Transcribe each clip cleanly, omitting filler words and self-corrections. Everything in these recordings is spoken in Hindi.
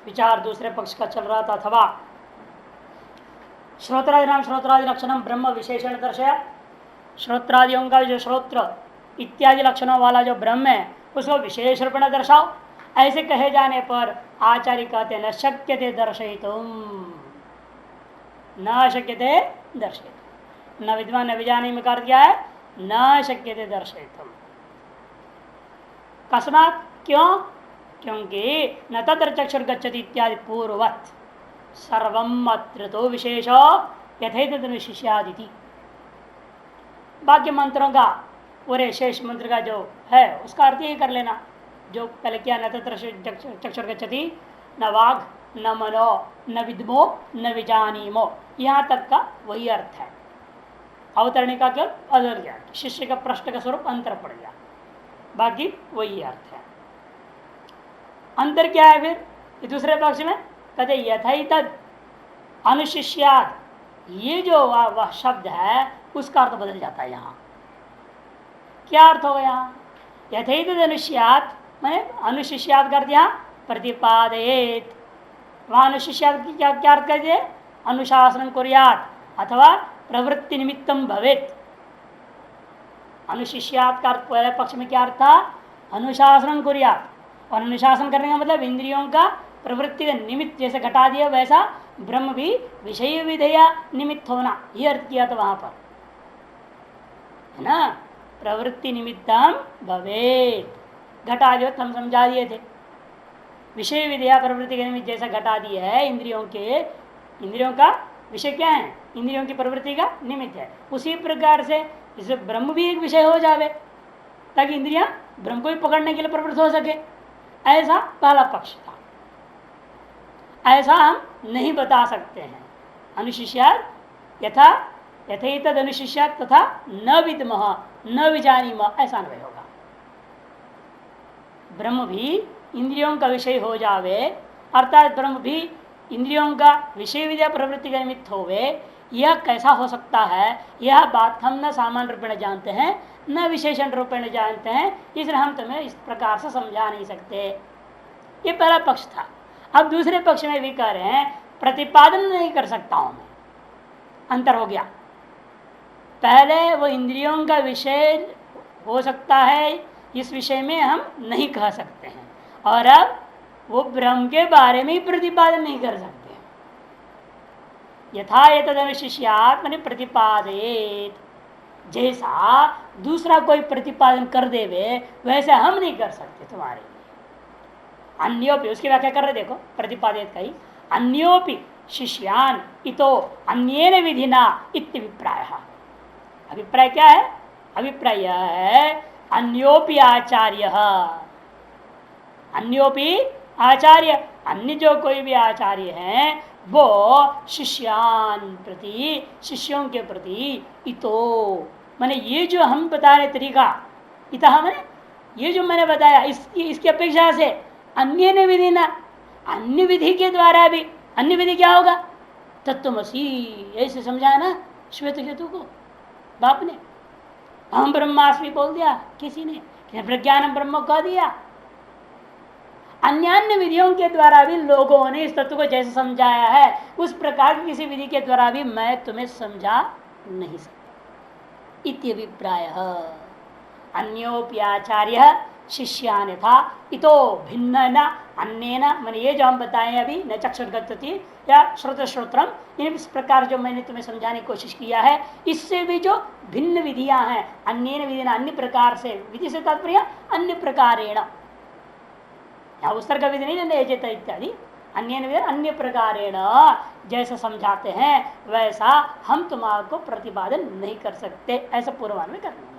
विचार दूसरे पक्ष का चल रहा था। अथवा श्रोत्रादि श्रोत्रादि लक्षणम ब्रह्म विशेषण दर्शया, श्रोत्रादियों का जो श्रोत्र इत्यादि लक्षणों वाला जो ब्रह्म है उसको विशेष रूप में दर्शाओ। ऐसे कहे जाने पर आचार्य कहते न शक्यते दर्शयितुम, न शक्यते दर्शयितुम। न विद्वान न विजानी में कर दिया है न शक्यते दर्शयितुम। कस्मात् क्यों? क्योंकि न तत्र चक्षुर गच्छति इत्यादि पूर्ववत् सर्वम अत्र तो विशेषो यथेतदनुशिष्यादिति। बाकी मंत्रों का पूरे शेष मंत्र का जो है उसका अर्थ ही कर लेना जो पहले किया। न तत्र चक्षुर गच्छति न वाग न मनो न विद्मो न विजानीमो, यहाँ तक का वही अर्थ है। अवतरणी का केवल बदल गया, शिष्य का प्रश्न का स्वरूप अंतर पड़ गया, बाकी वही अर्थ है। अंतर क्या है फिर दूसरे पक्ष में? कहते यथैतद अनुशिष्याद, ये जो वह शब्द है उसका अर्थ बदल जाता है। यहाँ क्या अर्थ होगा? यहाँ यथैतद अनुशिष्यात मैंने अनुशिष्यात कर दिया प्रतिपादयेत। वहां अनुशिष्यात की क्या क्या अर्थ कर दिए? अनुशासन कुर्यात अथवा प्रवृत्ति निमित्तम भवेत। अनुशिष्यात का अर्थ पहले पक्ष में क्या अर्थ था? अनुशासन कुर्यात, और अनुशासन करने का मतलब इंद्रियों का प्रवृत्ति का निमित्त जैसे घटा दिया वैसा ब्रह्म भी विषय विधेया निमित्त होना, यह अर्थ किया था वहां पर, है ना। प्रवृत्ति निमित्तम भवेत घटा दिया, हम समझा दिए थे। विषय विधेया प्रवृत्ति के निमित्त जैसा घटा दिया है इंद्रियों का विषय क्या है? इंद्रियों की प्रवृत्ति का निमित्त है। उसी प्रकार से इसे ब्रह्म भी एक विषय हो जावे ताकि इंद्रियां ब्रह्म को भी पकड़ने के लिए प्रवृत्त हो सके, ऐसा पहला पक्ष था। ऐसा हम नहीं बता सकते हैं। अनुशिष्यात यथा यथैतद अनुशिष्यात तथा न विद्मः न विजानीमः, ऐसा अन्वय होगा। ब्रह्म भी इंद्रियों का विषय हो जावे अर्थात ब्रह्म भी इंद्रियों का विषय विद्या प्रवृत्ति का निमित्त होवे, यह कैसा हो सकता है? यह बात हम न सामान्य रूप में जानते हैं न विशेषण रूप में जानते हैं, इसलिए हम तुम्हें इस प्रकार से समझा नहीं सकते। ये पहला पक्ष था। अब दूसरे पक्ष में भी कह रहे हैं प्रतिपादन नहीं कर सकता हूं मैं, अंतर हो गया। पहले वो इंद्रियों का विषय हो सकता है, इस विषय में हम नहीं कह सकते हैं, और अब वो ब्रह्म के बारे में ही प्रतिपादन नहीं कर सकते। यथा एतद अनुशिष्यात् माने प्रतिपादयेत, जैसा दूसरा कोई प्रतिपादन कर देवे वैसे हम नहीं कर सकते तुम्हारे लिए। अन्योपि, उसकी व्याख्या कर रहे देखो प्रतिपादयेत का ही, अन्योपि शिष्यान इतो अन्येन विधिना इत्यभिप्राय। अभिप्राय क्या है? अभिप्राय यह है अन्योपि आचार्य, अन्योपि आचार्य, अन्य जो कोई भी आचार्य हैं वो शिष्यान प्रति, शिष्यों के प्रति, इतो माने ये जो हम बता रहे तरीका, इतः मैंने ये जो मैंने बताया इसकी अपेक्षा से अन्य ने विधि ना, अन्य विधि के द्वारा भी, अन्य विधि क्या होगा? तत्त्वमसि, ऐसे समझाया ना श्वेत केतु को बाप ने। हम ब्रह्मास्मि बोल दिया किसी ने, प्रज्ञान ब्रह्म कह दिया। अन्य विधियों के द्वारा भी लोगों ने इस तत्व को जैसे समझाया है उस प्रकार की किसी विधि के द्वारा भी मैं तुम्हें समझा नहीं सकता। इत्यभिप्राय अन्योपि आचार्य शिष्यान यथा इतो भिन्न न अन्येन, मैंने ये जो हम बताए अभी न चक्षुर्गच्छति या श्रोत्रम, इस प्रकार जो मैंने तुम्हें समझाने की कोशिश किया है इससे भी जो भिन्न विधियां हैं, अन्येन विधिना, अन्य प्रकार से, विधि से तात्पर्य अन्य प्रकारेण, उत्तर का विधि नहीं लेना इत्यादि, अन्य प्रकारेण जैसा समझाते हैं वैसा हम तुम्हारे प्रतिपादन नहीं कर सकते, ऐसा पूर्वान में कर लेना।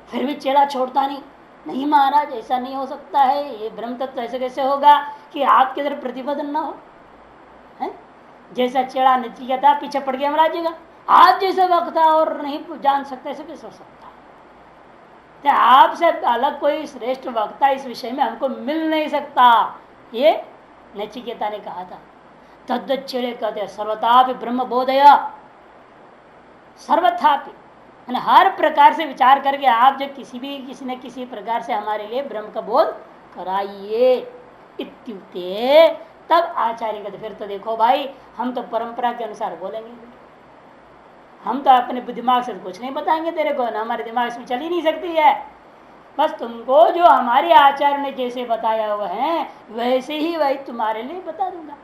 फिर भी चेड़ा छोड़ता नहीं महाराज ऐसा नहीं हो सकता है, ये ब्रह्म तत्व ऐसे कैसे होगा कि आपके इधर प्रतिपादन ना हो है? जैसा चेड़ा नचिकेता पीछे पड़ गया महाराज जी, आज जैसा वक्त था और नहीं जान सकते, ऐसे कैसे हो सकता है? आपसे अलग कोई श्रेष्ठ वक्ता इस विषय में हमको मिल नहीं सकता, ये नचिकेता ने कहा था। तद्वच्चेड़े कहते सर्वथापि ब्रह्म बोधय, सर्वथापि हर प्रकार से विचार करके आप जो किसी न किसी प्रकार से हमारे लिए ब्रह्म का बोध कराइए। इत्युक्ते तब आचार्य कहते फिर तो देखो भाई हम तो परंपरा के अनुसार बोलेंगे, हम तो अपने दिमाग से कुछ नहीं बताएंगे तेरे को, ना हमारे दिमाग से चल ही नहीं सकती है। बस तुमको जो हमारे आचार्य ने जैसे बताया हुआ है वैसे ही वही तुम्हारे लिए बता दूंगा।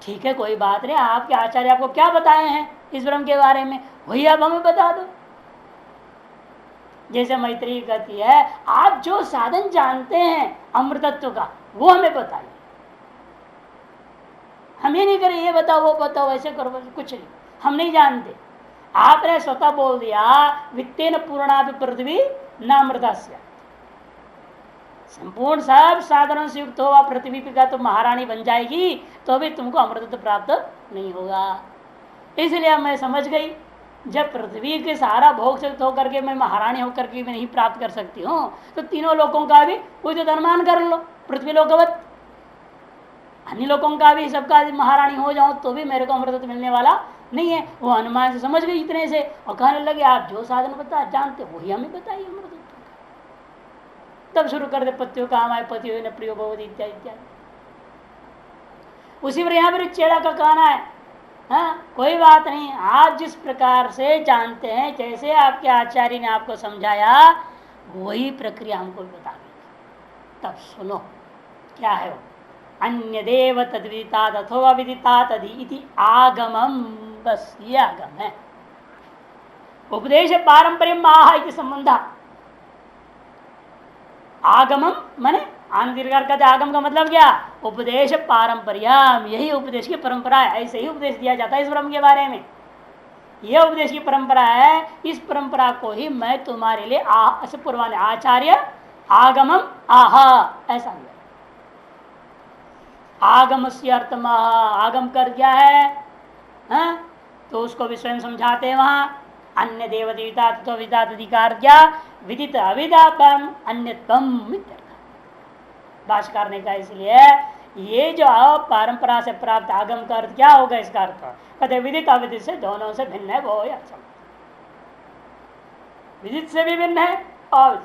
ठीक है कोई बात नहीं, आपके आचार्य आपको क्या बताए हैं इस ब्रह्म के बारे में वही आप हमें बता दो। जैसे मैत्री कहती है आप जो साधन जानते हैं अमृतत्व का वो हमें बताइए, हम ये नहीं करें ये बताओ वो बताओ ऐसे करो, कुछ नहीं, हम नहीं जानते। आपने स्वतः बोल दिया वित्तेन पूर्णा पृथ्वी नामृतस्य, संपूर्ण सब साधनों से युक्त होगा पृथ्वी का तो महारानी बन जाएगी तो भी तुमको अमृतत्व प्राप्त नहीं होगा। इसलिए मैं समझ गई जब पृथ्वी के सारा भोग से होकर के मैं महारानी होकर के मैं नहीं प्राप्त कर सकती हूँ तो तीनों लोगों का भी उचित अनुमान कर लो, पृथ्वी लोकवत अन्य लोगों का भी सबका महारानी हो जाऊं तो भी मेरे को अमृतत्व मिलने वाला नहीं है। वो अनुमान से समझ गई इतने से और कहने लगे आप जो साधन बता जानते वही हमें बताइए अमृतत्व का। तब शुरू कर दे पतियों काम आए पतियों ने प्रियो भगवती इत्यादि इत्यादि। उसी पर यहाँ पर चेड़ा का कहना है हाँ कोई बात नहीं, आप जिस प्रकार से जानते हैं जैसे आपके आचार्य ने आपको समझाया वही प्रक्रिया हमको बता दी। तब सुनो क्या है वो, अन्य देव तद्विदिता अथवा विदिता तदि इति आगमम, बस ये आगम है। उपदेश पारंपर्य माह इति संबंध, आगमम माने आनंदीर्घ का आगम का मतलब क्या, उपदेश पारंपरियम, यही उपदेश की परंपरा है, ऐसे ही उपदेश दिया जाता है इस ब्रह्म के बारे में। यह उपदेश की परंपरा है, इस परंपरा को ही मैं तुम्हारे लिए पूर्वाने आचार्य आगमम आह ऐसा हुआ। आगम से अर्थ आगम कर क्या है तो उसको भी स्वयं समझाते हैं वहां अन्य देव देवता तो विदाधिकार क्या विदित अविदापम अन्यतम भाष्यकार ने कहा। इसलिए ये जो परंपरा से प्राप्त आगम का अर्थ क्या होगा, इसका अर्थ कहते विदित अविदित से दोनों से भिन्न है वो विदित से भी भिन्न है और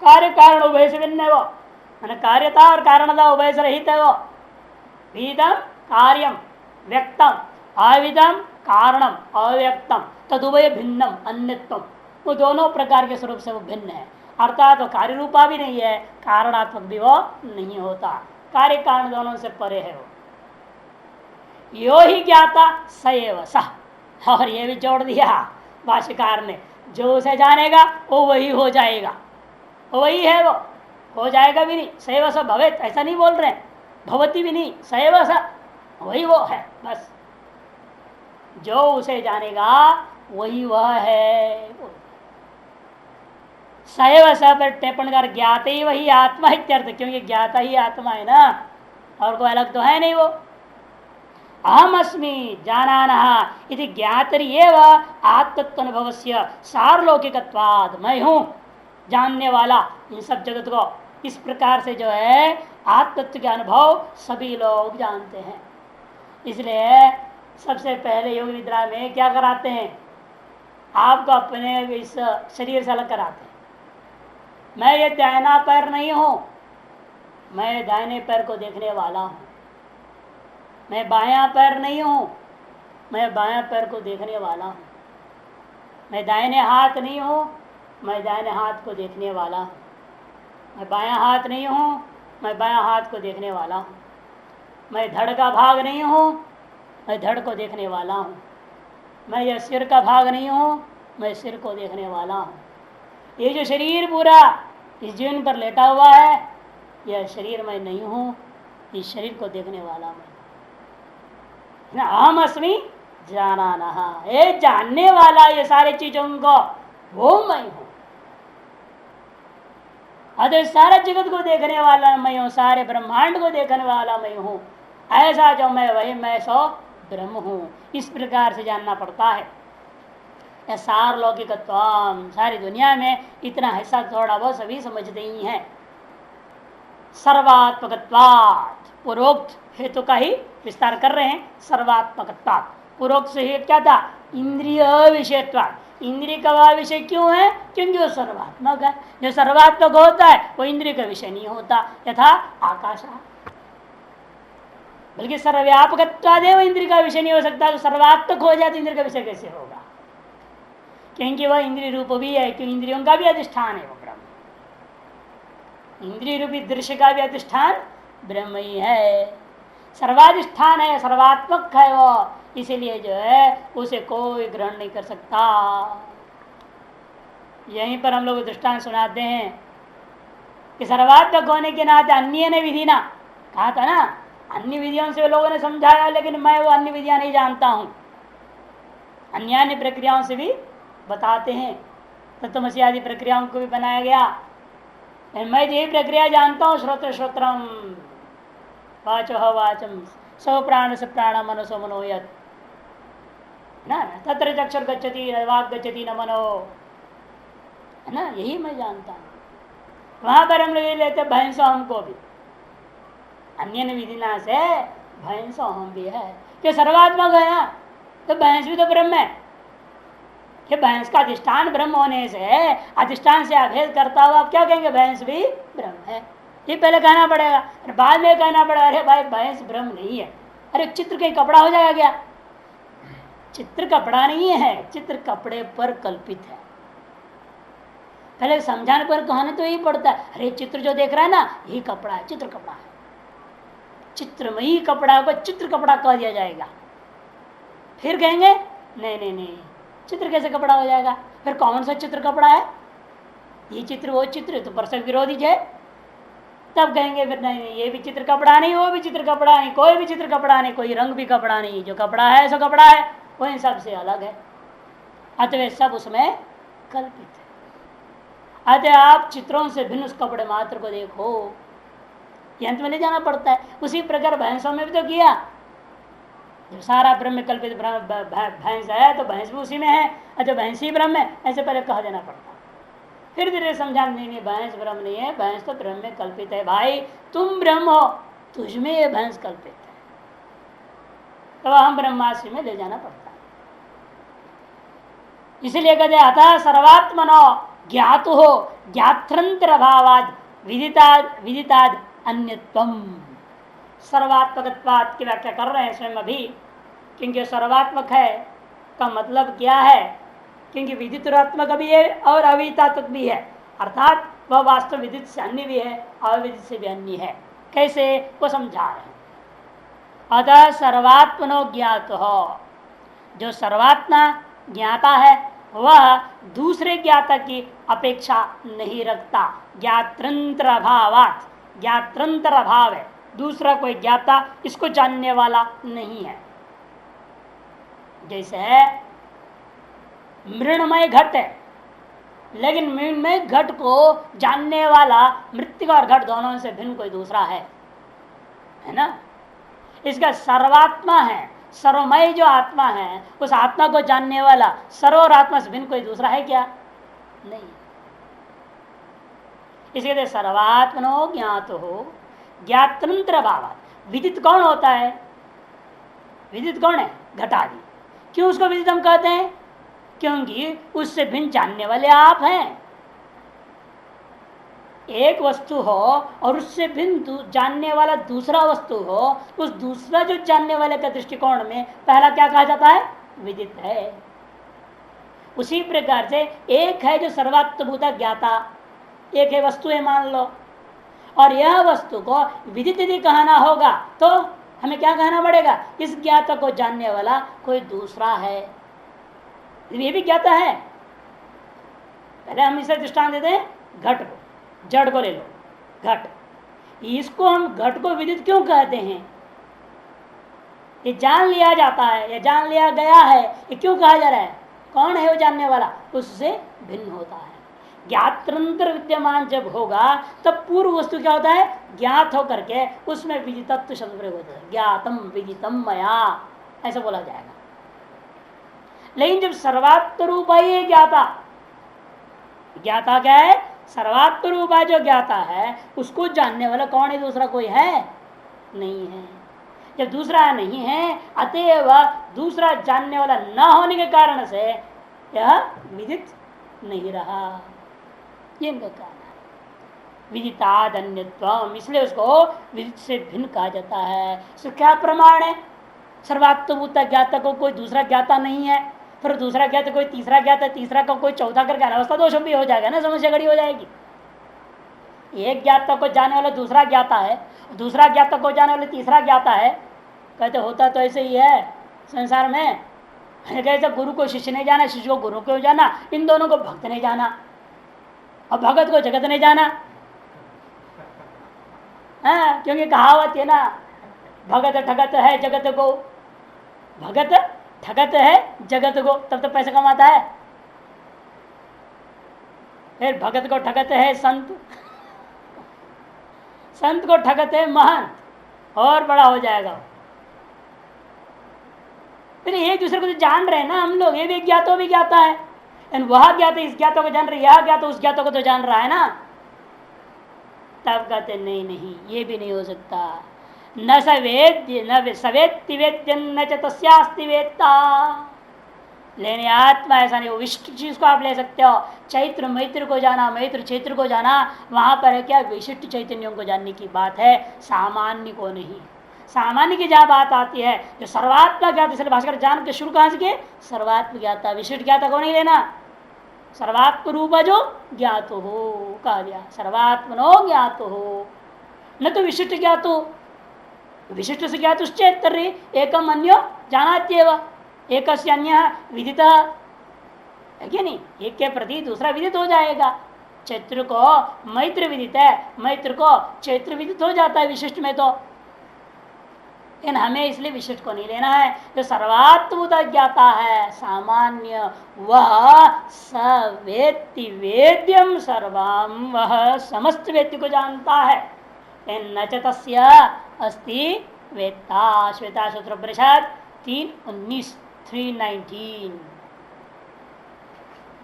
कार्य कारण उभय से भिन्न है वो, कार्यता और कारणता उभय से रहित है वो। विदितम कार्यम व्यक्तम अविदम कारणम अव्यक्तम तदुभय भिन्नम अन्यत्वम, वो दोनों प्रकार के स्वरूप से वो भिन्न है, अर्थात वो कार्य रूपा भी नहीं है कारणात्मक भी वो नहीं होता, कार्य कारण दोनों से परे है वो। यो ही ज्ञाता सएव सह, और ये भी जोड़ दिया भाष्यकार ने, जो उसे जानेगा वो वही हो जाएगा, वही है वो, हो जाएगा भी नहीं, सएव स भवेत ऐसा नहीं बोल रहे, भवती भी नहीं, सएव स वही वो है, बस जो उसे जानेगा वही वह है। सैव स पर टिप्पण कर ज्ञात ही वही आत्मा इत्यर्थ, क्योंकि ज्ञाता ही आत्मा है ना, और कोई अलग तो है नहीं वो। अहम अस्मि जानानः इति ज्ञातरि एव आत्मत्व अनुभव से सारलौकिकत्वाद, मैं हूँ जानने वाला इन सब जगत को, इस प्रकार से जो है आत्मत्व के अनुभव सभी लोग जानते हैं। इसलिए सबसे पहले योग निद्रा में क्या कराते हैं, आपको अपने इस शरीर से अलग कराते हैं। मैं ये दाहिना पैर नहीं हूं, मैं दाहिने पैर को देखने वाला हूं। मैं बायां पैर नहीं हूं, मैं बायां पैर को देखने वाला हूं। मैं दाहिने हाथ नहीं हूं, मैं दाहिने हाथ को देखने वाला हूं। मैं बायां हाथ नहीं हूं, मैं बायां हाथ को देखने वाला हूं। मैं धड़ का भाग नहीं हूं, मैं धड़ को देखने वाला हूँ। मैं यह सिर का भाग नहीं हूँ, मैं सिर को देखने वाला हूँ। ये जो शरीर पूरा इस जीवन पर लेटा हुआ है, यह शरीर मैं नहीं हूँ, इस शरीर को देखने वाला मैं। अहम अस्मि जानानः, ये जानने वाला ये सारे चीजों को वो मैं हूँ। अतः सारा जगत को देखने वाला मैं हूँ, सारे ब्रह्मांड को देखने वाला मैं हूँ। ऐसा जो मैं वही मैं सो ब्रह्म हूँ, इस प्रकार से जानना पड़ता है। सारलौकिकत्वम, सारी दुनिया में इतना हिस्सा थोड़ा बहुत सभी समझते ही हैं। सर्वात्मकत्वात्, पूर्वोक्त हेतु का ही विस्तार कर रहे हैं। सर्वात्मकत्वात्, पूर्वोक्त से क्या था, इंद्रिय विषयत्वात्, इंद्रिय का वह विषय क्यों है? क्योंकि वो सर्वात्मक है। जो सर्वात्मक होता है वो इंद्रिय का विषय नहीं होता, यथा आकाश। बल्कि सर्वव्यापकत्वादेव इंद्रिय का विषय नहीं हो सकता, तो सर्वात्मक हो जाए तो इंद्रिय का विषय कैसे होगा? क्योंकि वह इंद्रिय रूप भी है, क्योंकि इंद्रियों का भी अधिष्ठान है वो ब्रह्म। इंद्रिय रूपी दृश्य का भी अधिष्ठान ब्रह्म ही है, सर्वाधिष्ठान है, सर्वात्मक है वो, इसीलिए जो है उसे कोई ग्रहण नहीं कर सकता। यहीं पर हम लोग दृष्टांत सुनाते हैं कि सर्वात्मक होने के नाते अन्य ने विधि ना कहा था ना, अन्य विधियों से लोगों ने समझाया, लेकिन मैं वो अन्य विधियां नहीं जानता हूं। अन्य प्रक्रियाओं से भी बताते हैं, तत्वमसी आदि प्रक्रियाओं को भी बनाया गया। मैं यही प्रक्रिया जानता हूँ, श्रोत्र श्रोत्रम वाचो वाचम सौ प्राण से प्राण मनसो मनोयत ना, तत्र चक्षुर गच्छति वाग गच्छति न मनो, है ना, यही मैं जानता हूँ। वहां पर हम लोग ये लेते भैंसो हमको भी अन्य विधिना से भैंसो हम भी है, कि सर्वात्मक है ना, तो भैंस भी तो ब्रह्म है। कि भैंस का अधिष्ठान ब्रह्म होने से अधिष्ठान से अभेद करता हुआ आप क्या कहेंगे? भैंस भी ब्रह्म है। ये पहले कहना पड़ेगा, बाद में कहना पड़ेगा अरे भाई भैंस ब्रह्म नहीं है। अरे चित्र के कपड़ा हो जाएगा क्या? चित्र कपड़ा नहीं है, चित्र कपड़े पर कल्पित है। पहले समझाने पर कहना तो यही पड़ता है, अरे चित्र जो देख रहा है ना यही कपड़ा है, चित्र कपड़ा है। चित्रमयी कपड़ा को चित्र कपड़ा कह दिया जाएगा। फिर कहेंगे नहीं नहीं नहीं, चित्र कैसे कपड़ा हो जाएगा? फिर कौन सा चित्र कपड़ा है? ये चित्र वो चित्र तो परस्पर विरोधी है। तब कहेंगे फिर नहीं नहीं, ये भी चित्र कपड़ा नहीं, वो भी चित्र कपड़ा नहीं, कोई भी चित्र कपड़ा नहीं, कोई रंग भी कपड़ा नहीं, जो कपड़ा है सो कपड़ा है, वो इन सब से अलग है। अतः सब उसमें कल्पित है। अतः आप चित्रों से भिन्न उस कपड़े मात्र को देखो, अंत में ले जाना पड़ता है। उसी प्रकार भैंसों में भी तो किया, जब सारा ब्रह्म कल्पित भैंस है तो भैंस भी उसी में है, अच्छा भैंस ही ब्रह्म है, ऐसे पहले कह देना पड़ता। फिर धीरे समझा नहीं भैंस ब्रह्म नहीं है, भैंस तो ब्रह्म में कल्पित है। भाई तुम ब्रह्म हो, तुझमें ये भैंस कल्पित है, तो हम ब्रह्मास्मि में ले जाना पड़ता है। इसलिए कहते अतः सर्वात्मनो ज्ञातु हो ज्ञात्रंतर भावाद विदिताद विदिताद अन्यत्वम। सर्वात्मकत्वाद की व्याख्या कर रहे हैं स्वयं अभी, क्योंकि सर्वात्मक है का मतलब क्या है? क्योंकि विदितात्मक भी है और अविदितात्मक भी है, अर्थात वह वास्तव विदित से अन्य भी है, अविदित से भी अन्य है। कैसे वो समझा रहे हैं। अतः सर्वात्मनो ज्ञात हो, जो सर्वात्मा ज्ञाता है वह दूसरे ज्ञाता की अपेक्षा नहीं रखता। ज्ञात्रंतर अभावात, ज्ञात्रंतर अभाव है, दूसरा कोई ज्ञाता इसको जानने वाला नहीं है। जैसे मृणमय घट है, लेकिन मृणमय घट को जानने वाला मृतिका और घट दोनों से भिन्न कोई दूसरा है ना। इसका सर्वात्मा है, सर्वमय जो आत्मा है, उस आत्मा को जानने वाला सर्व और आत्मा से भिन्न कोई दूसरा है क्या? नहीं। इसलिए सर्वात्मनो ज्ञात हो ज्ञातंत्र भाव। विदित कौन होता है? विदित कौन है? घटादि। क्यों उसको विदित हम कहते हैं? क्योंकि उससे भिन्न जानने वाले आप हैं। एक वस्तु हो और उससे भिन्न जानने वाला दूसरा वस्तु हो, उस दूसरा जो जानने वाले का दृष्टिकोण में पहला क्या कहा जाता है? विदित है। उसी प्रकार से एक है जो सर्वात्मभूता ज्ञाता, एक है वस्तु है मान लो, और यह वस्तु को विदित यदि कहना होगा तो हमें क्या कहना पड़ेगा? इस ज्ञाता को जानने वाला कोई दूसरा है, ये भी ज्ञाता है। पहले हम इसे दृष्टांत देते हैं घट को, जड़ को ले लो घट, इसको हम घट को विदित क्यों कहते हैं? ये जान लिया जाता है या जान लिया गया है, ये क्यों कहा जा रहा है? कौन है वो जानने वाला? उससे भिन्न होता है। ज्ञातंत्र विद्यमान जब होगा तब पूर्व वस्तु क्या होता है? ज्ञात होकर के उसमें विदितत्व शब्द प्रयोग होता है। ज्ञातम विदितम मया ऐसा बोला जाएगा। लेकिन जब सर्वात्म रूपा ही ज्ञाता, ज्ञाता क्या है? सर्वात्म रूपा जो ज्ञाता है उसको जानने वाला कौन है? दूसरा कोई है? नहीं है। जब दूसरा नहीं है, अतएव दूसरा जानने वाला न होने के कारण से यह विदित नहीं रहा। ये इनका कहना है। विदिताद अन्यत्वम, इसलिए उसको विदित से भिन्न कहा जाता है। इसका क्या प्रमाण है? सर्वात्मभूत ज्ञाता को कोई दूसरा ज्ञाता नहीं है, फिर दूसरा ज्ञाता कोई तीसरा ज्ञाता, तीसरा का कोई चौथा करके अवस्था दोष भी हो जाएगा ना, समस्या खड़ी हो जाएगी। एक ज्ञाता को जाने वाला दूसरा ज्ञाता है, दूसरा ज्ञाता को जाने वाला तीसरा ज्ञाता है। कहते होता तो ऐसे ही है संसार में। कैसे गुरु को शिष्य नहीं जाना, शिष्य को गुरु को जाना, इन दोनों को भक्त नहीं जाना, और भगत को जगत नहीं जाना। हाँ, क्योंकि कहावत है ना, भगत ठगत है जगत को, भगत ठगत है जगत को, तब तो पैसा कमाता है। फिर भगत को ठगत है संत, संत को ठगत है महंत, और बड़ा हो जाएगा। फिर एक दूसरे को तो जान रहे हैं ना हम लोग, ये भी ज्ञातो भी ज्ञाता है, वह ज्ञाता इस ज्ञाता को जान रहे, यह ज्ञाता उस ज्ञाता को तो जान रहा है ना। तब कहते नहीं नहीं, ये भी नहीं हो सकता। न सवेद्य न सवेत्ति वेद्य न च तस्यास्ति वेत्ता। लेने आत्मा ऐसा नहीं, विशिष्ट चीज को आप ले सकते हो। चैत्र मैत्र को जाना, मैत्र चैत्र को जाना, वहां पर है क्या, विशिष्ट चैतन्यों को जानने की बात है, सामान्य को नहीं। सामान्य की जहां बात आती है, जो सर्वात्मा ज्ञाता, इसलिए भास्कर जान के शुरू कहां से किए, सर्वात्म ज्ञाता, विशिष्ट ज्ञाता को नहीं लेना। सर्वात्म रूप जो ज्ञात हो कहा गया, सर्वात्मनो ज्ञात हो, न तो विशिष्ट ज्ञात हो। विशिष्ट से ज्ञात उच्चेतरी एकम अन्यो जानात्येव, एक अन्य विदित है कि नहीं, एक के प्रति दूसरा विदित हो जाएगा। चैत्र को मैत्र विदित है, मैत्र को चैत्र विदित हो जाता है विशिष्ट में तो। लेकिन हमें इसलिए विशिष्ट को नहीं लेना है। जो सर्वात्मभूत ज्ञाता है सामान्य, वह सवेत्ति वेद्यम सर्वम, वह समस्त व्यक्ति को जानता है। न च तस्य अस्ति वेत्ता। श्वेता सूत्र परिषद 3:19 3:19।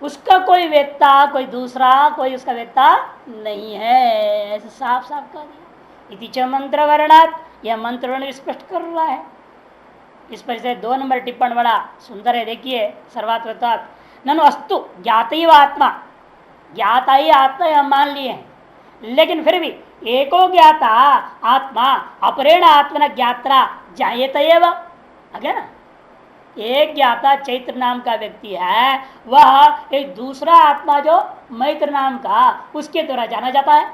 उसका कोई वेत्ता, कोई दूसरा कोई उसका वेत्ता नहीं है, ऐसे साफ साफ कह दिया। इति च मंत्र वर्णात, यह मंत्र वर्ण स्पष्ट कर रहा है। इस पर से 2 नंबर टिप्पण बड़ा सुंदर है, देखिए। सर्वात्मत्वात् ननु अस्तु ज्ञात ही आत्मा, ज्ञाता ही आत्मा हम मान लिए हैं, लेकिन फिर भी एको ज्ञाता आत्मा अपरेण आत्मना ज्ञात्रा जायते एव। ना, एक ज्ञाता चैत्र नाम का व्यक्ति है, वह एक दूसरा आत्मा जो मैत्र नाम का, उसके द्वारा जाना जाता है।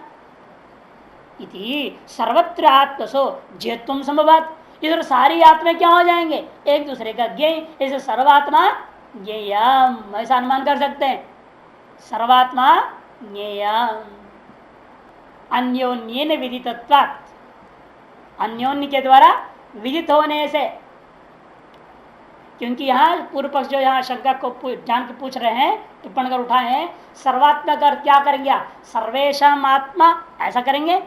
इति सर्वत्र आत्मसो जेत्वम संभवात, इधर सारी आत्मा क्या हो जाएंगे, एक दूसरे का ज्ञेय। इसे सर्वात्मा ज्ञेयम, ऐसा अनुमान कर सकते हैं। सर्वात्मा ज्ञेयम अन्योन्येन विदितत्वात्, अन्योन्य के द्वारा विदित होने से। क्योंकि यहाँ पूर्व पक्ष जो यहाँ शंका को जान के पूछ रहे हैं, टिप्पण कर उठाए हैं, सर्वात्मा का क्या करेंगे, सर्वेशम आत्मा ऐसा करेंगे,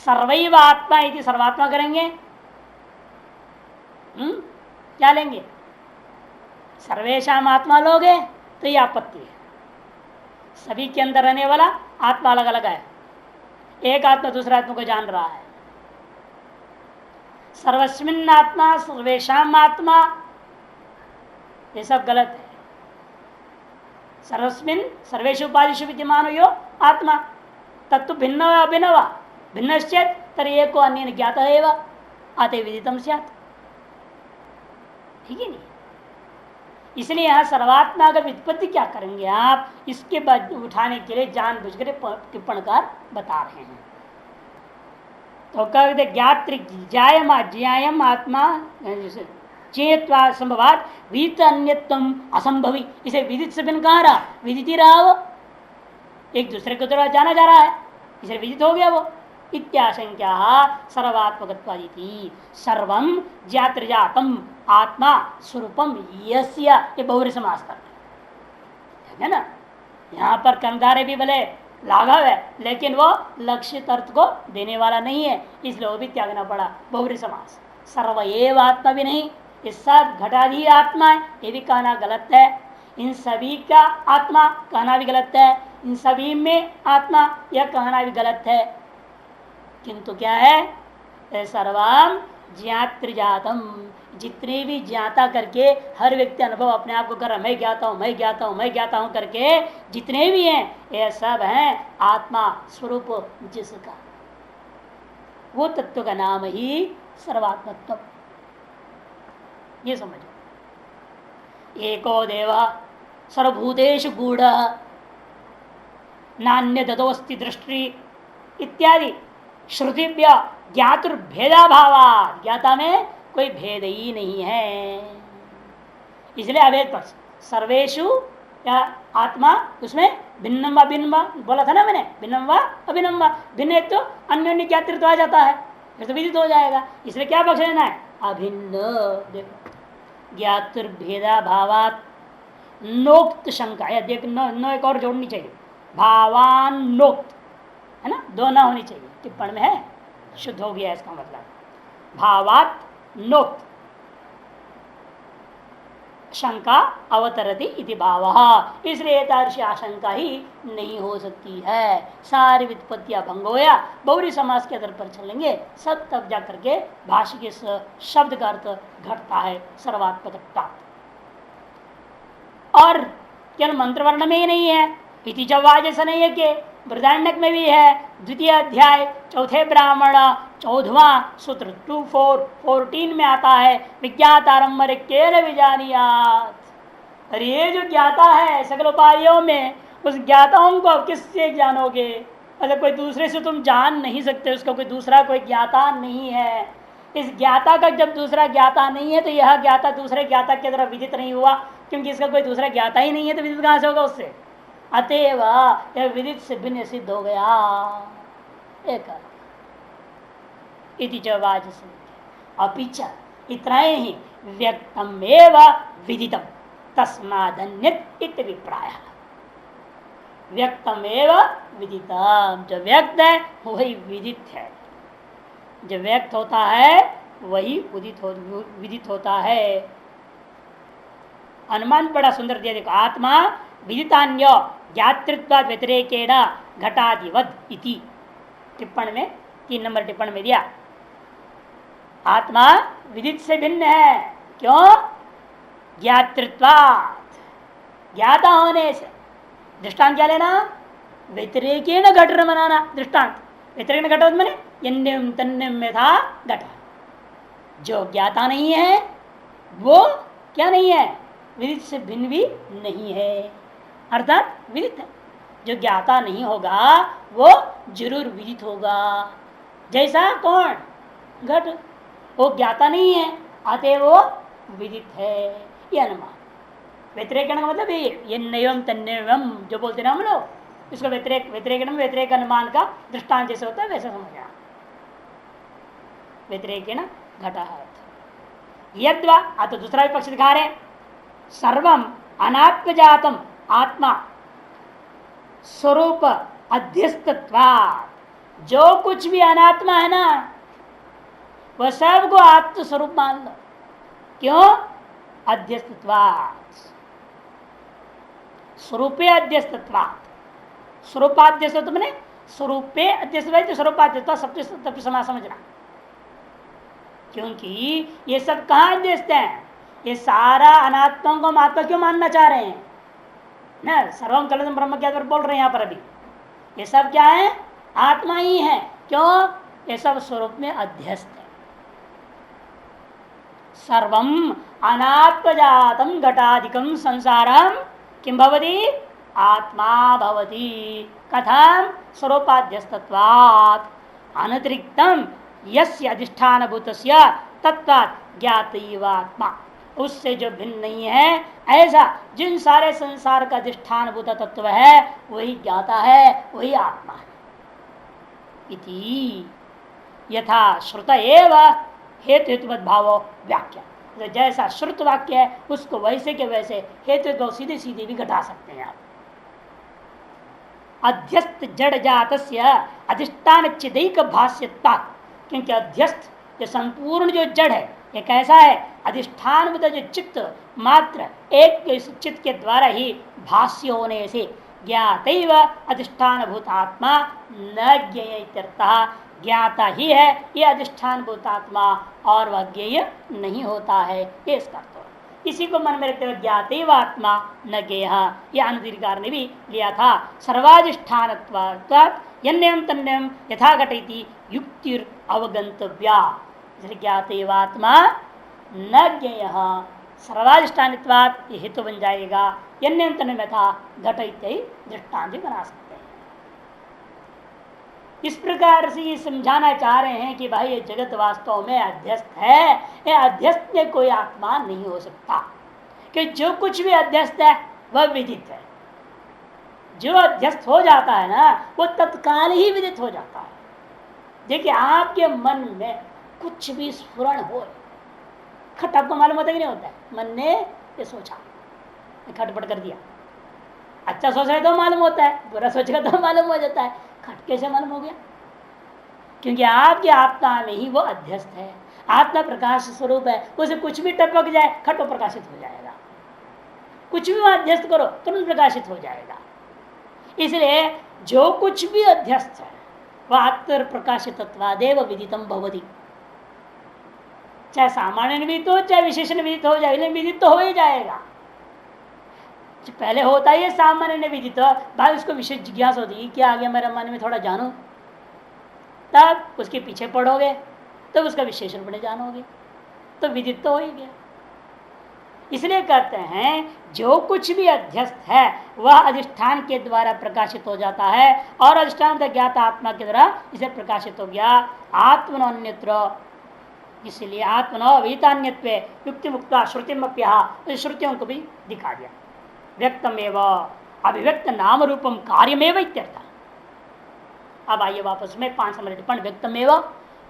सर्वैव आत्मा इति सर्वात्मा करेंगे। क्या लेंगे, सर्वेशम आत्मा लोगे तो ये आपत्ति है। सभी के अंदर रहने वाला आत्मा अलग अलग है, एक आत्मा दूसरा आत्मा को जान रहा है। सर्वस्मिन् आत्मा सर्वेशम आत्मा, ये सब गलत है। सर्वस्मिन् सर्वेषु उपाधिषु विद्यमान यो आत्मा तत्व भिन्न अभिनव, भिन्नश्चेत तर्हि एको अन्येन ज्ञातः एव आते विदितम स्यात्। ठीक है नहीं, इसलिए यहाँ सर्वात्मा का व्युत्पत्ति क्या करेंगे आप, इसके बाद उठाने के लिए जानबूझकर टिप्पणकार बता रहे हैं। तो कहते ज्ञात ज्यायम ज्यायम आत्मा चेत्वा संभवात विदित अन्यत्वम असंभवी, इसे विदित से भिन्न कहा रहा, विदित ही रहा वो, एक दूसरे को तरह जाना जा रहा है, इसे विदित हो गया वो। इत्याशंक्या सर्वात्मकत्वादिति सर्वम ज्ञात्र जातम आत्मा स्वरूपम यस्य, ये बहुरी समास कर है ना। यहाँ पर कर्मधारे भी भले लाघव है, लेकिन वो लक्षित अर्थ को देने वाला नहीं है, इसलिए वो भी त्यागना पड़ा, बहुरी समास। सर्वएव आत्मा भी नहीं, ये सब घटाधी आत्मा है, ये भी कहना गलत है। इन सभी का आत्मा कहना भी गलत है, इन सभी में आत्मा यह कहना भी गलत है। किंतु क्या है, सर्वम ज्ञात्र जातम, जितने भी ज्ञाता करके हर व्यक्ति अनुभव अपने आप को कर रहा, मैं ज्ञाता हूं, मैं ज्ञाता हूं, मैं ज्ञाता हूं करके जितने भी हैं ये सब हैं आत्मा स्वरूप जिसका, वो तत्व का नाम ही सर्वात्मत्व। ये समझो। एको देव सर्वभूतेषु गूढ़ नान्य ददोस्ति दृष्टि इत्यादि श्रुतिभ्य ज्ञातुर्भेदा भावा, ज्ञाता में कोई भेद ही नहीं है, इसलिए अभेद पर सर्वेशु या आत्मा उसमें भिन्नम व भिन्न बोला था ना मैंने, भिन्नम व अभिन्नम व, भिन्न एक तो अन्योन्य ज्ञातृत्व आ जाता है, फिर तो विदित हो जाएगा, इसलिए क्या पक्ष लेना है अभिन्न। देखो ज्ञातुर्भेदा भावात नोक्त शंका, या देख नो एक और जोड़नी चाहिए, भावान नोक्त है ना, दो ना होनी चाहिए, टिप्पण में है शुद्ध हो गया इसका मतलब। भावात नोक्त शंका अवतरति इति भावः, इसलिए तादृशी आशंका ही नहीं हो सकती है। सारी व्युत्पत्तियां भंग होया, बहुरी समास के आधार पर चलेंगे सब, तब जा करके भाष्य के शब्द का अर्थ घटता है सर्वात्मकता। और केवल मंत्रवर्ण में ही नहीं है, इति जवाब जैसा नहीं है कि बृहदारण्यक में भी है, द्वितीय अध्याय चौथे ब्राह्मण 14वां सूत्र 2:14 में आता है, विज्ञातारंभर केन विजानियात। और ये जो ज्ञाता है सकल उपायों में, उस ज्ञाताओं को आप किससे जानोगे? मतलब कोई दूसरे से तुम जान नहीं सकते, उसका कोई दूसरा कोई ज्ञाता नहीं है। इस ज्ञाता का जब दूसरा ज्ञाता नहीं है तो यह ज्ञाता दूसरे ज्ञाता की तरह विदित नहीं हुआ, क्योंकि इसका कोई दूसरा ज्ञाता ही नहीं है, तो विदित कहां से होगा उससे? अतएव यह विदित से भिन्न सिद्ध हो गया। एक इति जवाज से अपिच इतना ही व्यक्तम एवं विदितम तस्मादन्यत इति विप्राय। व्यक्तम एवं विदितम, जो व्यक्त है वही विदित है, जो व्यक्त होता है वही विदित होता है। अनुमान बड़ा सुंदर दिया, देखो आत्मा विदितान्य ज्ञातृत्वाद व्यतिरेकेण घटादिवद इति, टिप्पण में 3 नंबर टिप्पण में दिया आत्मा विदित से भिन्न है। क्यों? ज्ञातृत्वात्, ज्ञाता होने से। दृष्टांत क्या लेना? व्यतिरेकेण घट बनाना दृष्टांत। व्यतिरेकेण घट मैंने यन्यम तन्यम यथा घट, जो ज्ञाता नहीं है वो क्या नहीं है? विदित से भिन्न भी नहीं है, अर्थात विदित है। जो ज्ञाता नहीं होगा वो जरूर विदित होगा। जैसा कौन? घट, वो ज्ञाता नहीं है अतः वो विदित है, ये अनुमान। व्यतिरेकण का मतलब ये नयम तन्यम जो बोलते ना हम लोग, इसको व्यतिरेकण में व्यतिरेक अनुमान का दृष्टांत जैसे होता है वैसा समझना। व्यतिरेकेण घटा यद्वा, तो दूसरा भी पक्ष दिखा रहे, सर्वम अनात्मजातम आत्मा स्वरूप अध्यस्तत्वा, जो कुछ भी अनात्मा है ना वह सबको आत्म स्वरूप मान लो। क्यों? अध्यस्तत्वात्, स्वरूपे अध्यस्तत्वात्। स्वरूपाध्यस्तत्व मैंने स्वरूपे अध्यस्त, स्वरूपाध्यस्त सबसे समास समझना। क्योंकि ये सब कहाँ अध्यस्त है? ये सारा अनात्मा को हम आत्मा क्यों मानना चाह रहे हैं ना? सर्वम कलम ब्रह्म क्या बोल रहे हैं यहाँ पर अभी, ये सब क्या है? आत्मा ही है। क्यों? ये सब स्वरूप में अध्यस्त है। सर्वम अनात्मजातम घटाधिकम संसारम किम भवति? आत्मा भवति। कथम? स्वरूपाध्यस्तत्वात् अनतिरिक्तम यस्य अधिष्ठानभूतस्य तत्वात् ज्ञातैवात्मा, उससे जो भिन्न नहीं है ऐसा जिन सारे संसार का अधिष्ठानभूत तत्व है वही ज्ञाता है, वही आत्मा है। इति यथा श्रुत एव हेतु हेतुवद भाव व्याख्या, तो जैसा श्रुत वाक्य है उसको वैसे के वैसे हेतु सीधे सीधे भी घटा सकते हैं आप। अध्यस्त जड़ जातस्य अधिष्ठान चिदैक भाष्यता, क्योंकि अध्यस्त जो संपूर्ण जो जड़ है ये कैसा है? अधिष्ठान जो चित्त मात्र एक चित्त के द्वारा ही भाष्य होने से ज्ञातैव अधिष्ठान भूत आत्मा न ज्ञेयत्यर्थः, ज्ञाता ही है ये अधिष्ठान भूतात्मा, और वह ज्ञेय नहीं होता है, ये इसका अर्थ है। इसी को मन में रखते हुए ज्ञाते व आत्मा न गेह, यह अनुदीर्घकार ने भी लिया था। सर्वाधिष्ठान यन्यम तन्यम यथा घटयति युक्तिर अवगंतव्या, इसलिए ज्ञाते व आत्मा न ज्ञेय सर्वाधिष्ठानित्वात् ये हेतु बन जाएगा। यन्यम तन्यम यथा घटयति दृष्टांत भी बना सकते हैं। इस प्रकार से ये समझाना चाह रहे हैं कि भाई ये जगत वास्तव में अध्यस्त है, ये अध्यस्त में कोई आत्मा नहीं हो सकता, कि जो कुछ भी अध्यस्त है वह विदित है। जो अध्यस्त हो जाता है ना वो तत्काल ही विदित हो जाता है। देखिए आपके मन में कुछ भी स्फुरण हो, खट आपको मालूम होता है कि नहीं होता है? मन ने ये सोचा, खटपट कर दिया, अच्छा सोच रहे तो मालूम होता है, बुरा सोचेगा तो मालूम हो जाता है। खट कैसे मालूम हो गया? क्योंकि आपकी आत्मा में ही वो अध्यस्त है, आत्मा प्रकाश स्वरूप है, उसे कुछ भी टपक जाए खट प्रकाशित हो जाएगा, कुछ भी अध्यस्त करो तुरंत प्रकाशित हो जाएगा। इसलिए जो कुछ भी अध्यस्त है वह आत्म प्रकाशितत्वादेव विदितम भवति, चाहे सामान्य विदित हो चाहे विशेषण विदित हो जाए, विदित तो हो ही जाएगा। पहले होता ही है सामान्य विदित, भाई उसको विशेष जिज्ञासा होती है क्या आ गया मेरे मन में, थोड़ा जानो, तब उसके पीछे पढ़ोगे तब उसका विशेषण पढ़े जानोगे, तो विदित तो हो ही गया। इसलिए कहते हैं जो कुछ भी अध्यस्त है वह अधिष्ठान के द्वारा प्रकाशित हो जाता है, और अधिष्ठान ज्ञात आत्मा के द्वारा इसे प्रकाशित हो गया। आत्मन्यत्र, इसलिए आत्मनो वीतान्यत्व युक्ति मुक्ता श्रुतिमप्य, श्रुतियों को भी दिखा दिया। व्यक्तमेव अभिव्यक्त नाम रूपम कार्यमेव इत्यर्थ। अब आइए वापस में 5 नंबर टिप्पणी। व्यक्तमेव,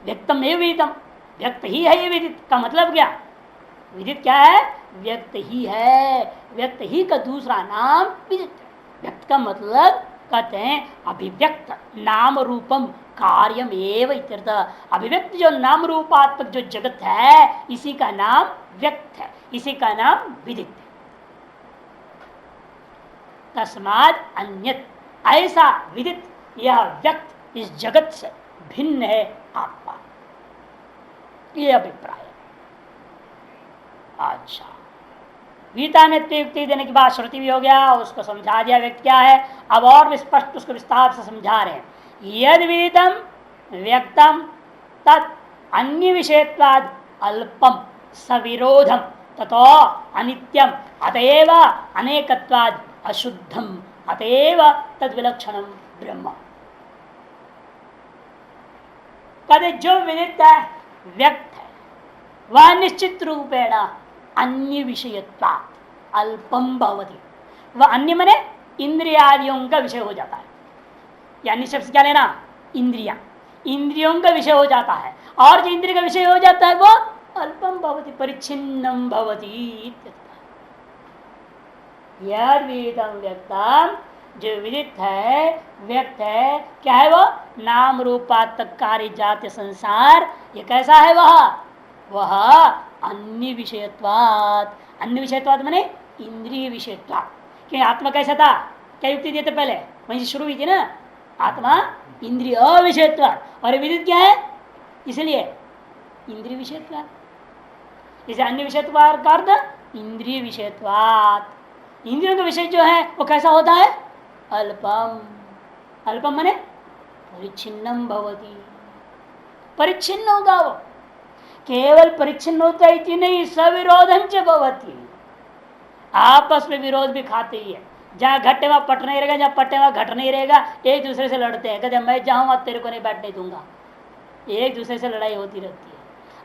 व्यक्तमेव विदितम, व्यक्त ही है ये विदित का मतलब क्या? विदित क्या है? व्यक्त ही है, व्यक्त ही का दूसरा नाम विदित। व्यक्त का मतलब कहते हैं अभिव्यक्त नाम रूपम कार्यम एव इत्यर्थ। अभिव्यक्त जो नाम रूपात्मक जो जगत है इसी का नाम व्यक्त है, इसी का नाम विदित है। तस्माद अन्यत, ऐसा विदित यह व्यक्त इस जगत से भिन्न है आत्मा, यह अभिप्राय। अच्छा, गीता ने युक्ति देने के बाद श्रुति भी हो गया, उसको समझा दिया व्यक्त क्या है। अब और भी स्पष्ट उसको विस्तार से समझा रहे हैं। यद विदितम व्यक्तम तत् अन्य विषयत्वाद अल्पम सविरोधम ततो अनित्यम अतएव अनेकत्वाद अशुद्धम अतएव तद्विलक्षणम ब्रह्म। कदे जो विदित है व्यक्त है वह निश्चित रूपेण अन्य विषयत्वात् अल्पम भवति। वह अन्य मने इंद्रियादियों का विषय हो जाता है, यानी शब्द से क्या लेना? इंद्रिया, इंद्रियों का विषय हो जाता है, और जो इंद्रिय का विषय हो जाता है वो अल्पम भवति परिच्छिन्नम भवति। यद विदितम व्यक्तम, जो विदित है व्यक्त है, क्या है वो? नाम रूपात्मक कार्य जात्य संसार, ये कैसा है? वह अन्य विषयत्वात्, अन्य विषयत्वात् माने इंद्रिय विषयत्वात्। क्योंकि आत्मा कैसा था? क्या युक्ति देते पहले, वहीं शुरू हुई थी ना, आत्मा इंद्रिय विषयत्वात्, और विदित क्या है? इसलिए इंद्रिय विषयत्वात्। इसे अन्य विषयत्वात् का अर्थ इंद्रिय विषयत्वात्। इंद्रियों का विषय जो है वो कैसा होता है? अल्पम। अल्पम माने परिच्छिन्नम भवति, परिच्छिन्न होगा वो, केवल परिच्छिन्न होता ही नहीं, सविरोधं च भवति, आपस में विरोध भी खाते ही है। जहाँ घटे वहां पट नहीं रहेगा, जहाँ पटे वहां घट नहीं रहेगा, एक दूसरे से लड़ते हैं, कहते मैं जाऊंगा तेरे को नहीं बैठने दूंगा, एक दूसरे से लड़ाई होती रहती है।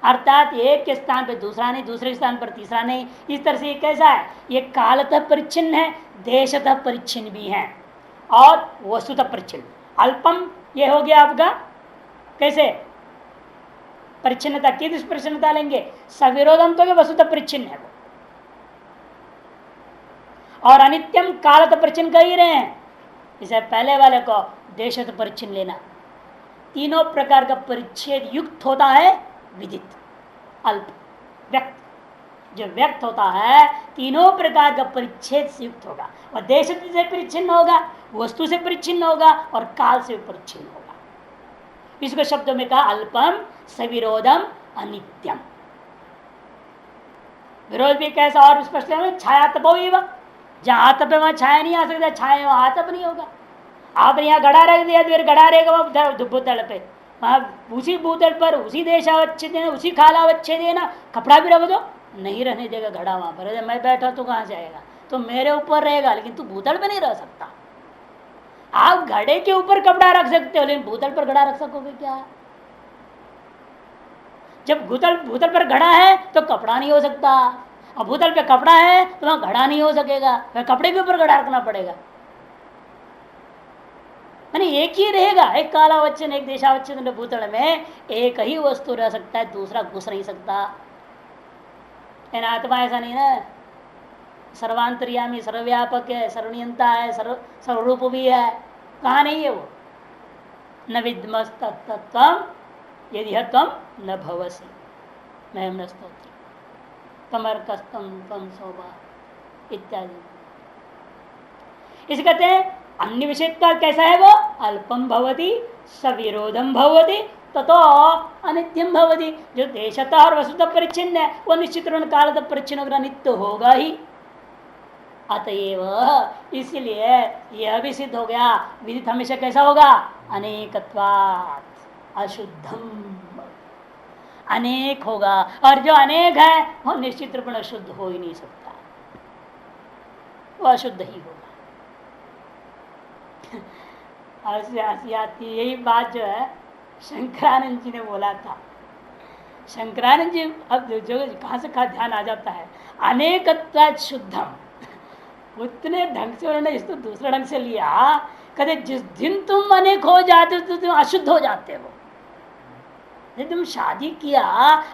अर्थात एक के स्थान पर दूसरा नहीं, दूसरे स्थान पर तीसरा नहीं। इस तरह से ये कैसा है? ये कालतः परिच्छिन्न है, देशतः परिच्छिन्न भी है, और वस्तुतः परिच्छिन्न। अल्पम ये हो गया आपका कैसे परिच्छिन्नता, किस परिच्छिन्नता लेंगे? सविरोधम तो वस्तुतः परिच्छिन्न है वो, और अनित्यम कालतः परिच्छिन्न कर ही रहे हैं। इसे पहले वाले को देशतः परिच्छिन्न लेना। तीनों प्रकार का परिच्छेद युक्त होता है विदित। अल्प व्यक्त, जो व्यक्त होता है तीनों प्रकार का परिच्छेद से युक्त होगा, और देश से परिच्छिन्न होगा, वस्तु से परिच्छिन्न होगा, और काल से परिच्छिन्न होगा। इसको शब्दों में कहा अल्पम सविरोधम अनित्यम। विरोध भी कैसा और स्पष्ट है, छाया तपो जहां आतप है वहां छाया नहीं आ सकता, छाया वहां आतप नहीं होगा। आपने यहाँ घड़ा रख दिया, फिर घड़ा रहेगा वहां भूतल पे, वहां उसी भूतल पर उसी देशावच्छेद उसी कालावच्छेद देना, कपड़ा भी रख दो नहीं रहने देगा घड़ा वहां पर। मैं बैठा तो कहाँ जाएगा, तो मेरे ऊपर रहेगा, लेकिन तू भूतल पे नहीं रह सकता। आप घड़े के ऊपर कपड़ा रख सकते हो, लेकिन भूतल पर घड़ा रख सकोगे क्या? जब भूतल पर घड़ा है तो कपड़ा नहीं हो सकता, और भूतल पे कपड़ा है तो वहां घड़ा नहीं हो सकेगा, फिर कपड़े के ऊपर घड़ा रखना पड़ेगा। यानी एक ही रहेगा, एक कालावच्छन एक देशावच्छन भूतल में एक ही वस्तु रह सकता है, दूसरा घुस नहीं सकता। आत्मा ऐसा नहीं ना, सर्वांतर्यामी सर्वव्यापक है, सर्वनियंता है, सर्वरूप भी है, कहा नहीं है वो। न विद्मस्तत्व यदि तम न भवसी महम न स्तोत्र कमरकस्तम तम शोभा इत्यादि। इसे कहते हैं अन्य विषय का कैसा है वो, अल्पम भवति सविरोधम भवति ततो अनित्यम भवति। जो देशतः और वस्तुतः परिच्छिन्न है वो निश्चित रूप कालतः परिच्छिन्न होगा, नित्य होगा ही। अतएव इसलिए यह भी सिद्ध हो गया विदित हमेशा कैसा होगा, अनेकत्वात् अशुद्धम, अनेक होगा, और जो अनेक है वो निश्चित रूप में शुद्ध हो ही नहीं सकता, वो अशुद्ध ही होगा। आती यही बात जो है शंकरानंद जी ने बोला था। शंकरानंद जी अब जो कहां से कहा ध्यान आ जाता है, अनेकत्वात् शुद्धम, उतने ढंग से उन्होंने इसको दूसरे ढंग से लिया। कहते जिस दिन तुम अनेक हो जाते हो तो तुम अशुद्ध हो जाते हो। जब तुम शादी किया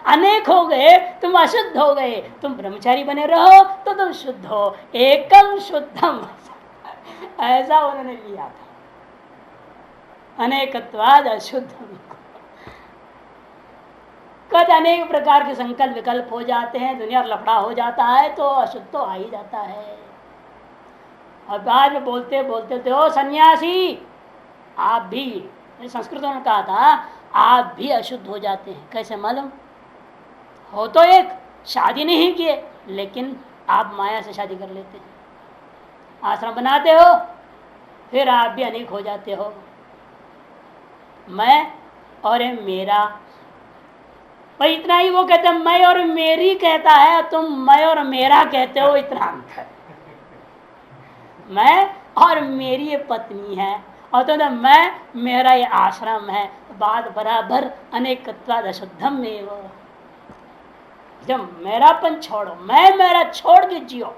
अनेक हो गए, तुम अशुद्ध हो गए, तुम ब्रह्मचारी बने रहो तो तुम शुद्ध हो, एकम शुद्धम ऐसा उन्होंने लिया था। अनेकत्वाद अशुद्धम, कद अनेक प्रकार के संकल्प विकल्प हो जाते हैं, दुनिया लफड़ा हो जाता है तो अशुद्ध तो आ ही जाता है। और बाद में बोलते बोलते थे ओ सन्यासी आप भी, संस्कृत में कहा था आप भी अशुद्ध हो जाते हैं। कैसे मालूम हो, तो एक शादी नहीं किए लेकिन आप माया से शादी कर लेते हैं, आश्रम बनाते हो, फिर आप भी अनेक हो जाते हो। मैं और मेरा, भाई इतना ही वो कहते हैं, मैं और मेरी कहता है, तुम मैं और मेरा कहते हो, इतना अंतर। मैं और मेरी ये पत्नी है, और तो मैं मेरा ये आश्रम है, बात बराबर अनेकत्वाद अशुद्धम में वो। जब मेरापन छोड़ो, मैं मेरा छोड़ के जियो,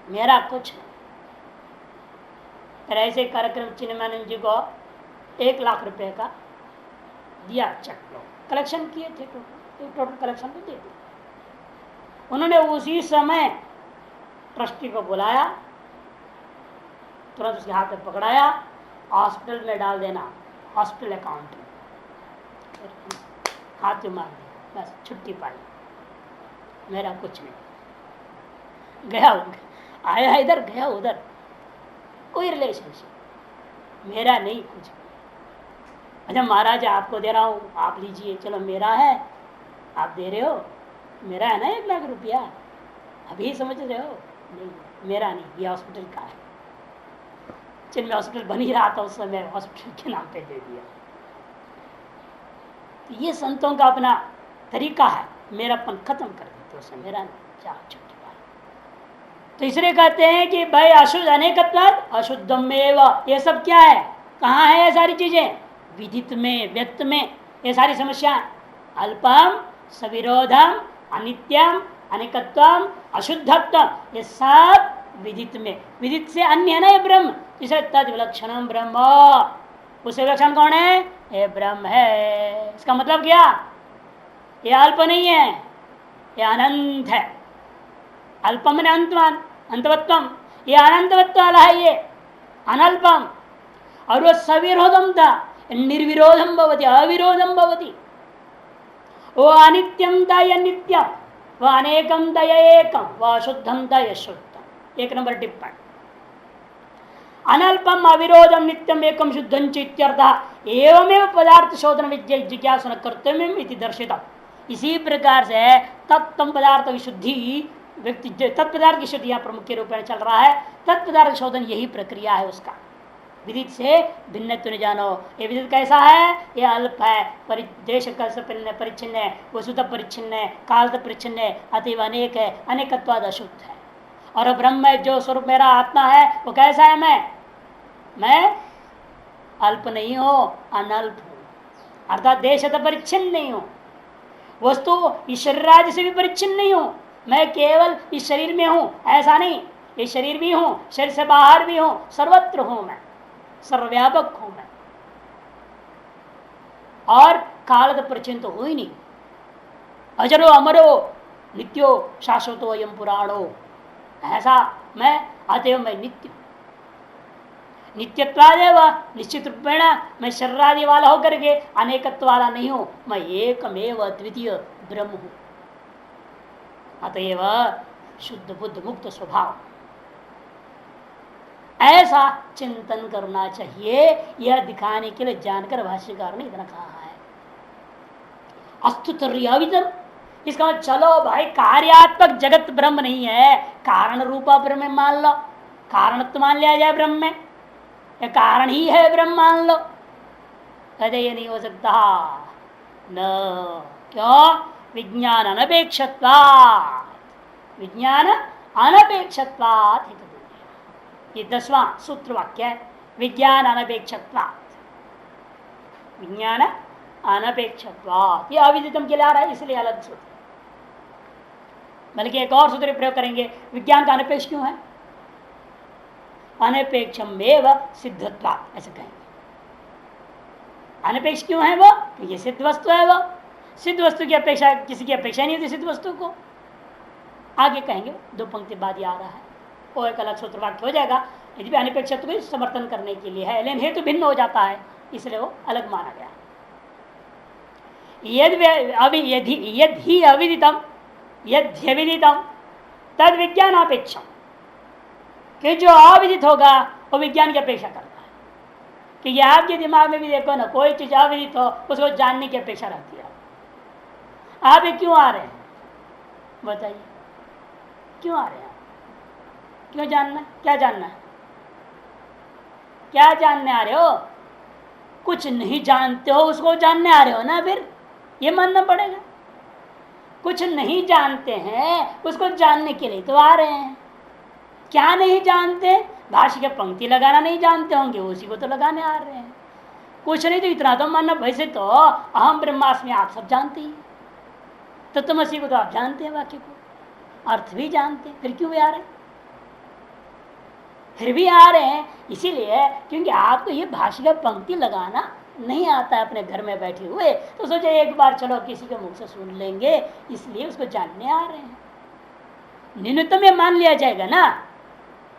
मेरा कुछ नहीं। फिर ऐसे कार्यक्रम चिन्मयानंद जी को 1 लाख रुपए का दिया, चेक लो, कलेक्शन किए थे, टोटल कलेक्शन को दे दिया। उन्होंने उसी समय ट्रस्टी को बुलाया, तुरंत उसके हाथ में पकड़ाया, हॉस्पिटल में डाल देना, हॉस्पिटल अकाउंट में हाथ में मार दिया, बस छुट्टी पाई, मेरा कुछ नहीं। गया आया इधर गया उधर, कोई रिलेशनशिप मेरा नहीं, कुछ। अच्छा महाराज आपको दे रहा हूँ, आप लीजिए, चलो मेरा है, आप दे रहे हो, मेरा है ना 1 लाख रुपया, अभी समझ रहे हो, नहीं मेरा नहीं, ये हॉस्पिटल का है। चिन्मय हॉस्पिटल बन ही रहा था उस समय, हॉस्पिटल के नाम पे दे दिया। तो ये संतों का अपना तरीका है, मेरापन खत्म कर देते उसमें, मेरा नहीं, क्या छुट्टी पाई। तो इसलिए कहते हैं कि भाई अशुद्ध अनेकत्वाद अशुद्धमेव, ये सब क्या है, कहाँ है ये सारी चीजें, विदित में, व्यक्त में, ये सारी समस्या। अल्पम सविरोधम अनित्यम अनेकत्वम अशुद्धत्वम, ये सब विदित में। विदित से अन्य है ना ये ब्रह्म, इसे तद विलक्षणम ब्रह्म, उसे विलक्षण कौन है, ये ब्रह्म है। इसका मतलब क्या, ये अल्प नहीं है, ये अनंत है। अल्पम ने अंतवान अंतवत्वम, ये अनंतवत्व वाला है, ये अनल्पम। और वो सविरोधम था, निर्विरोधम भवति, अविरोधम भवति। वो अनित्यम दय नित्यम, वह अनेकम दय एकम, वह अशुद्धम दय शुद्धम। 1 नंबर टिप्पणी। अनल्पम अविरोधम नित्यम एकम शुद्धं चित्यर्थ एवमेव पदार्थ शोधन विद्या जिज्ञासन कर्तव्यम इति दर्शितम। इसी प्रकार से तत्व पदार्थ की शुद्धि व्यक्ति तत्पदार्थ की शुद्धि यहाँ प्रमुख रूप में चल रहा है। तत्पदार्थ शोधन यही प्रक्रिया है उसका। विदित से भिन्न न जानो। ये विदित कैसा है? ये अल्प है, परिदेश परिच्छिन्न है, वसुत परिच्छिन्न है, काल परिच्छिन्न है, अतीव अनेक है, अनेकत्वाद अशुद्ध है। और ब्रह्म है जो स्वरूप मेरा आत्मा है वो कैसा है? मैं अल्प नहीं हूं, अनल्प हूं। अर्थात देशतः परिच्छिन्न नहीं हूं, वस्तु इस शरीर राज्य से भी परिच्छिन्न नहीं हूं। मैं केवल इस शरीर में हूं ऐसा नहीं, इस शरीर भी हूं, शरीर से बाहर भी हूं, सर्वत्र हूं, मैं सर्वव्यापक हूं मैं। और काल परिचिन तो हो ही नहीं। अजरो अमरो नित्यो शाश्वतो अयम पुराणो, ऐसा मैं अतएव मैं नित्य नित्यत्वादेव निश्चित रूपेण मैं शरीरादि वाला होकर के अनेकत्व वाला नहीं हूं, मैं एकमेव अद्वितीय ब्रह्म हूं। अतएव शुद्ध बुद्ध मुक्त स्वभाव, ऐसा चिंतन करना चाहिए। यह दिखाने के लिए जानकर भाष्यकार ने इतना कहा है। अस्तुतर्याविदम, इसका मतलब चलो भाई कार्यात्मक जगत ब्रह्म नहीं है, कारण रूपा ब्रह्म मान लो, कारणत्व मान लिया जाए ब्रह्म में, यह कारण ही है ब्रह्म मान लो। कहते ये नहीं हो सकता न, क्यों? विज्ञान अनपेक्षत्वात्, विज्ञान अनपेक्षत्वात्। ये 10वां सूत्र वाक्य है, विज्ञान अनपेक्षत्वात्, विज्ञान अनपेक्षत्वात्। ये अविदितम के लिए आ रहा है इसलिए अलग सूत्र। बल्कि एक और सूत्र प्रयोग करेंगे, विज्ञान का अनपेक्ष क्यों है? अनपेक्षम एव सिद्धत्वात्, ऐसे कहेंगे। अनपेक्ष क्यों है वो? ये सिद्ध वस्तु है। वो सिद्ध वस्तु की अपेक्षा किसी की अपेक्षा नहीं होती सिद्ध वस्तु को। आगे कहेंगे, 2 पंक्ति बाद आ रहा है, वो एक अलग सूत्र वाक्य हो जाएगा। यदि भी अनिपेक्ष को समर्थन करने के लिए है, लेकिन हेतु भिन्न हो जाता है इसलिए वो अलग माना गया। यदि अविदितम यद्यविदितम तद विज्ञानापेक्षम, कि जो अविदित होगा वो विज्ञान की अपेक्षा करता है। कि आपके दिमाग में भी देखो ना, कोई चीज अविदित हो उसको जानने की अपेक्षा रहती है। आप ये क्यों आ रहे हैं बताइए? क्यों आ रहे हैं? क्यों जानना? क्या जानना है? क्या जानने आ रहे हो? कुछ नहीं जानते हो उसको जानने आ रहे हो ना, फिर ये मानना पड़ेगा। कुछ नहीं जानते हैं उसको जानने के लिए तो आ रहे हैं। क्या नहीं जानते? भाष्य के पंक्ति लगाना नहीं जानते होंगे, उसी को तो लगाने आ रहे हैं। कुछ नहीं तो इतना तो मानना, वैसे तो अहम ब्रह्मास्मि आप सब जानते ही, तो तुम इसी को तो आप जानते हैं, वाक्य को अर्थ भी जानते हैं, फिर क्यों भी आ रहे हैं? फिर भी आ रहे हैं इसीलिए क्योंकि आपको ये भाष्य का पंक्ति लगाना नहीं आता है अपने घर में बैठे हुए, तो सोचे एक बार चलो किसी के मुख से सुन लेंगे, इसलिए उसको जानने आ रहे हैं। न्यूनतम ये मान लिया जाएगा ना,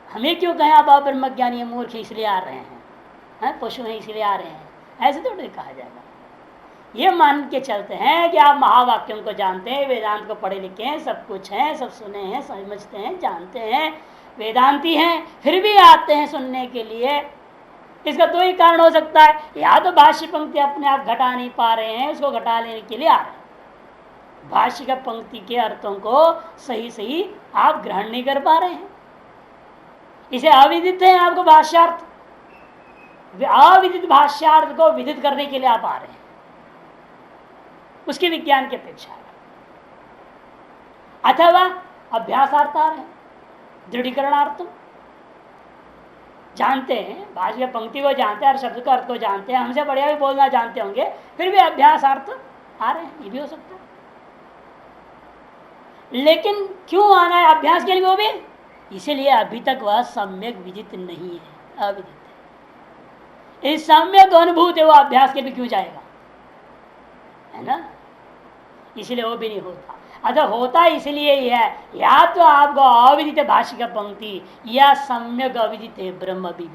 हमें क्यों कहें आप ब्रह्मज्ञानी मूर्ख इसलिए आ रहे हैं, पशु हैं इसलिए आ रहे हैं, ऐसे तो नहीं कहा जाएगा। ये मान के चलते हैं कि आप महावाक्यों को जानते हैं, वेदांत को पढ़े लिखे हैं, सब कुछ हैं, सब सुने हैं, समझते हैं, जानते हैं, वेदांती हैं, फिर भी आते हैं सुनने के लिए। इसका 2 ही कारण हो सकता है, या तो भाष्य पंक्ति अपने आप घटा नहीं पा रहे हैं, उसको घटा लेने के लिए आ रहे हैं। भाष्य का पंक्ति के अर्थों को सही सही आप ग्रहण नहीं कर पा रहे हैं, इसे अविदित है आपको भाष्यार्थ। अविदित भाष्यार्थ को विदित करने के लिए आप आ रहे हैं, उसकी विज्ञान की अपेक्षा है। अथवा अभ्यासार्थ आ रहे हैं, दृढ़ीकरणार्थ। जानते हैं भाष्य पंक्ति को जानते हैं और शब्द का अर्थ को जानते हैं, हमसे बढ़िया भी बोलना जानते होंगे, फिर भी अभ्यासार्थ आ रहे हैं, ये भी हो सकता है। लेकिन क्यों आना है अभ्यास के लिए? वो भी इसीलिए अभी तक वह सम्यक विदित नहीं है, अविदित है। इस सम्यक अनुभूत है वो अभ्यास के लिए क्यों जाएगा, है ना? इसलिए वो भी नहीं होता। अतः होता इसलिए ही है, या तो आपको अविदित भाष्य का पंक्ति या सम्यक अविदित है ब्रह्म भी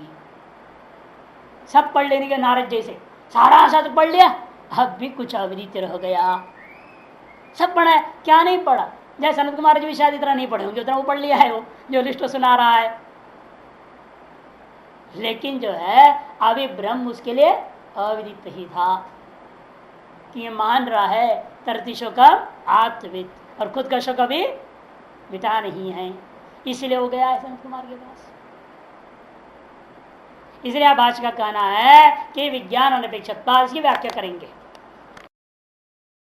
सब पढ़ लेने के नारद जैसे सारा शास्त्र पढ़ लिया, अब भी कुछ अविदित रह गया। सब पढ़ा है, क्या नहीं पढ़ा? जैसे सनत कुमार जी भी शायद इतना नहीं पढ़े होंगे, उतना वो पढ़ लिया है, वो जो लिस्ट सुना रहा है। लेकिन जो है अभी ब्रह्म उसके लिए अविदित ही था कि ये मान रहा है तरती शोकम आत्मविद, और खुद का शोक अभी मिटा नहीं है, इसलिए वो गया है संत कुमार के पास। इसलिए आप आज का कहना है कि विज्ञान अनपेक्षता, इसकी व्याख्या करेंगे।